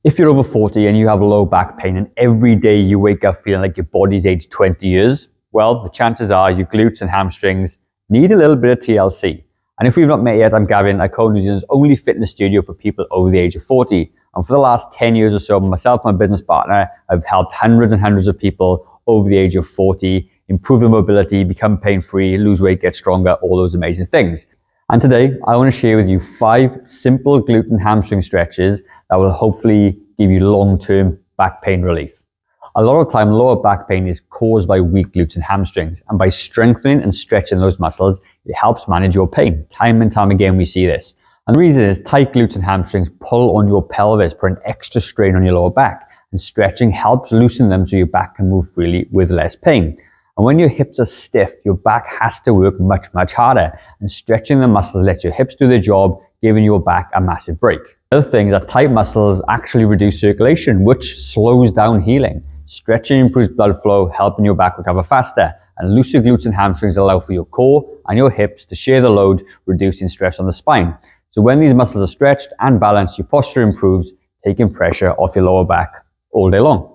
If you're over 40 and you have low back pain and every day you wake up feeling like your body's aged 20 years, well, the chances are your glutes and hamstrings need a little bit of TLC. And if we've not met yet, I'm Gavin. I co-own New Zealand's only fitness studio for people over the age of 40. And for the last 10 years or so, myself and my business partner have helped hundreds and hundreds of people over the age of 40 improve their mobility, become pain-free, lose weight, get stronger, all those amazing things. And today, I want to share with you 5 simple glute and hamstring stretches that will hopefully give you long-term back pain relief. A lot of time, lower back pain is caused by weak glutes and hamstrings. And by strengthening and stretching those muscles, it helps manage your pain. Time and time again, we see this. And the reason is tight glutes and hamstrings pull on your pelvis, put an extra strain on your lower back. And stretching helps loosen them so your back can move freely with less pain. And when your hips are stiff, your back has to work much, much harder. And stretching the muscles lets your hips do their job, giving your back a massive break. The other thing is that tight muscles actually reduce circulation, which slows down healing. Stretching improves blood flow, helping your back recover faster. And looser glutes and hamstrings allow for your core and your hips to share the load, reducing stress on the spine. So when these muscles are stretched and balanced, your posture improves, taking pressure off your lower back all day long.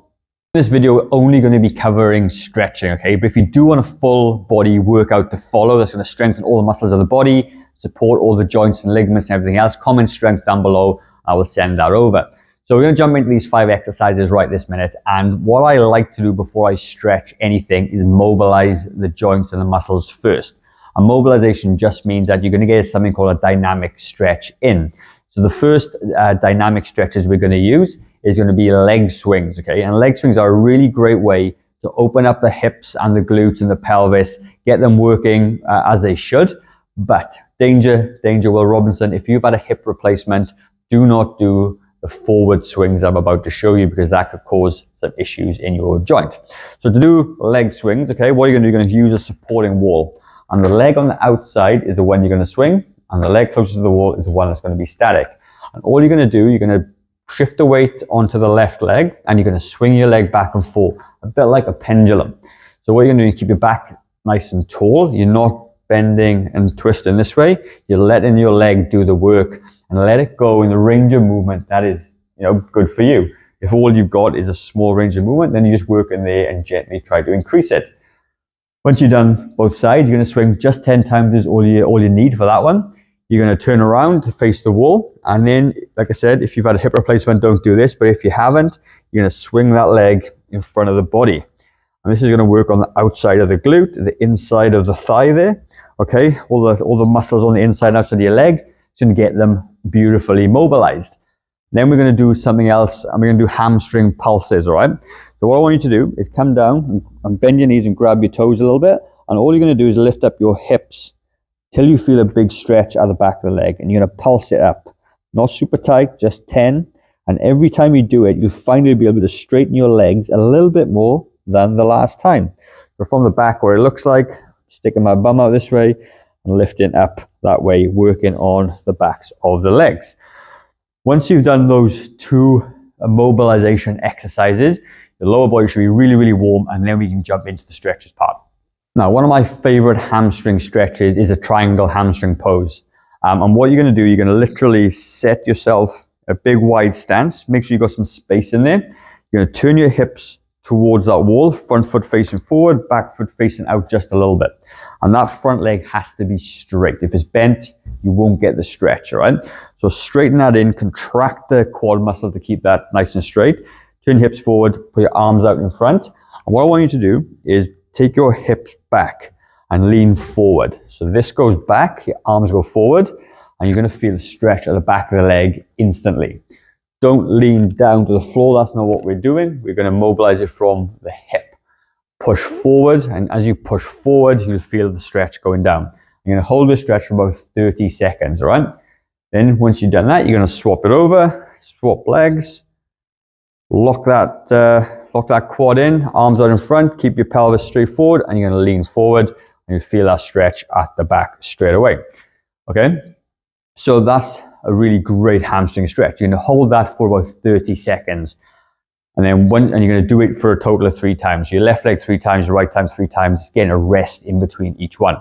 In this video, we're only going to be covering stretching, okay? But if you do want a full body workout to follow, that's going to strengthen all the muscles of the body, support all the joints and ligaments and everything else, comment strength down below. I will send that over. So we're going to jump into these 5 exercises right this minute. And what I like to do before I stretch anything is mobilize the joints and the muscles first. And mobilization just means that you're going to get something called a dynamic stretch in. So the first dynamic stretches we're going to use is going to be leg swings, okay? And leg swings are a really great way to open up the hips and the glutes and the pelvis, get them working as they should. But danger, Will Robinson, if you've had a hip replacement, do not do the forward swings I'm about to show you because that could cause some issues in your joint. So to do leg swings, okay, what you're going to do, you're going to use a supporting wall. And the leg on the outside is the one you're going to swing, and the leg closest to the wall is the one that's going to be static. And all you're going to do, you're going to shift the weight onto the left leg, and you're going to swing your leg back and forth, a bit like a pendulum. So what you're going to do is keep your back nice and tall. You're not bending and twisting this way. You're letting your leg do the work and let it go in the range of movement that is, good for you. If all you've got is a small range of movement, then you just work in there and gently try to increase it. Once you've done both sides, you're going to swing just 10 times is all you need for that one. You're going to turn around to face the wall. And then, like I said, if you've had a hip replacement, don't do this. But if you haven't, you're going to swing that leg in front of the body. And this is going to work on the outside of the glute, the inside of the thigh there. Okay, all the muscles on the inside and outside of your leg. It's going to get them beautifully mobilized. Then we're going to do something else, and we're going to do hamstring pulses, all right? So what I want you to do is come down and bend your knees and grab your toes a little bit. And all you're going to do is lift up your hips till you feel a big stretch at the back of the leg. And you're going to pulse it up. Not super tight, just 10. And every time you do it, you'll finally be able to straighten your legs a little bit more than the last time. So from the back where it looks like, sticking my bum out this way and lifting up that way, working on the backs of the legs. Once you've done those 2 mobilization exercises, the lower body should be really, really warm, and then we can jump into the stretches part. Now, one of my favorite hamstring stretches is a triangle hamstring pose. And what you're going to do, you're going to literally set yourself a big wide stance. Make sure you've got some space in there. You're going to turn your hips towards that wall, front foot facing forward, back foot facing out just a little bit. And that front leg has to be straight. If it's bent, you won't get the stretch, all right? So straighten that in, contract the quad muscle to keep that nice and straight. Turn hips forward, put your arms out in front. And what I want you to do is take your hips back and lean forward. So this goes back, your arms go forward, and you're going to feel the stretch at the back of the leg instantly. Don't lean down to the floor. That's not what we're doing. We're going to mobilize it from the hip. Push forward, and as you push forward, you'll feel the stretch going down. You're going to hold the stretch for about 30 seconds, all right? Then once you've done that, you're going to swap it over, swap legs, lock that quad in, arms out in front, keep your pelvis straight forward, and you're going to lean forward, and you'll feel that stretch at the back straight away, okay? So that's a really great hamstring stretch. You're going to hold that for about 30 seconds. And then you're going to do it for a total of 3 times. Your left leg 3 times, your right time 3 times, getting a rest in between each one.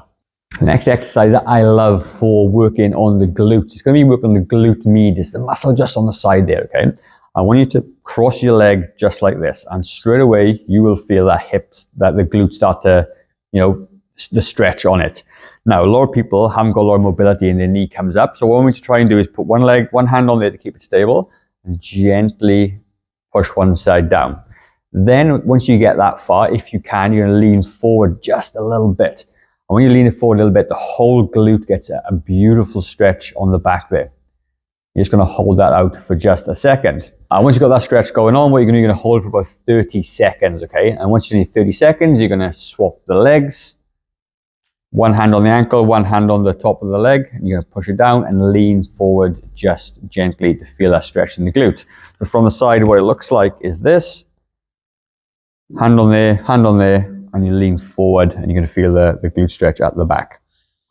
The next exercise that I love for working on the glutes, it's going to be working on the glute medius, the muscle just on the side there, okay? I want you to cross your leg just like this, and straight away you will feel that the glutes start to, the stretch on it. Now, a lot of people haven't got a lot of mobility and their knee comes up. So what I want you to try and do is put one hand on there to keep it stable and gently push one side down. Then once you get that far, if you can, you're going to lean forward just a little bit. And when you lean it forward a little bit, the whole glute gets a beautiful stretch on the back there. You're just going to hold that out for just a second. And once you've got that stretch going on, what you're going to hold for about 30 seconds, okay? And once you need 30 seconds, you're going to swap the legs. One hand on the ankle, one hand on the top of the leg, and you're going to push it down and lean forward just gently to feel that stretch in the glute. But from the side, what it looks like is this. Hand on there, and you lean forward, and you're going to feel the glute stretch at the back.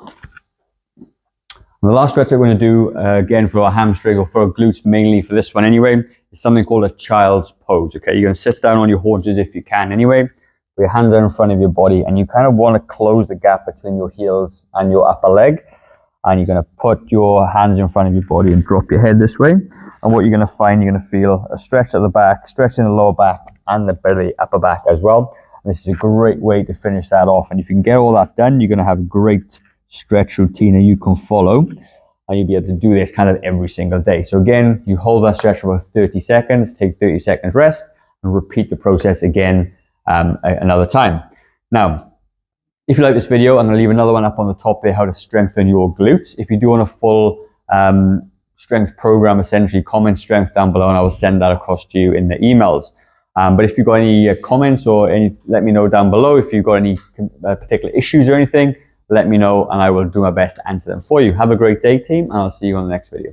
And the last stretch we're going to do, again for our hamstring or for our glutes, mainly for this one anyway, is something called a child's pose, okay? You're going to sit down on your haunches if you can anyway. Your hands are in front of your body, and you kind of want to close the gap between your heels and your upper leg. And you're going to put your hands in front of your body and drop your head this way. And what you're going to find, you're going to feel a stretch at the back, stretch in the lower back and the belly, upper back as well. And this is a great way to finish that off. And if you can get all that done, you're going to have a great stretch routine that you can follow. And you'll be able to do this kind of every single day. So again, you hold that stretch for about 30 seconds, take 30 seconds rest, and repeat the process again another time. Now, if you like this video, I'm going to leave another one up on the top there, how to strengthen your glutes. If you do want a full strength program, essentially comment strength down below, and I will send that across to you in the emails. But if you've got any comments or let me know down below. If you've got any particular issues or anything, let me know and I will do my best to answer them for you. Have a great day, team, and I'll see you on the next video.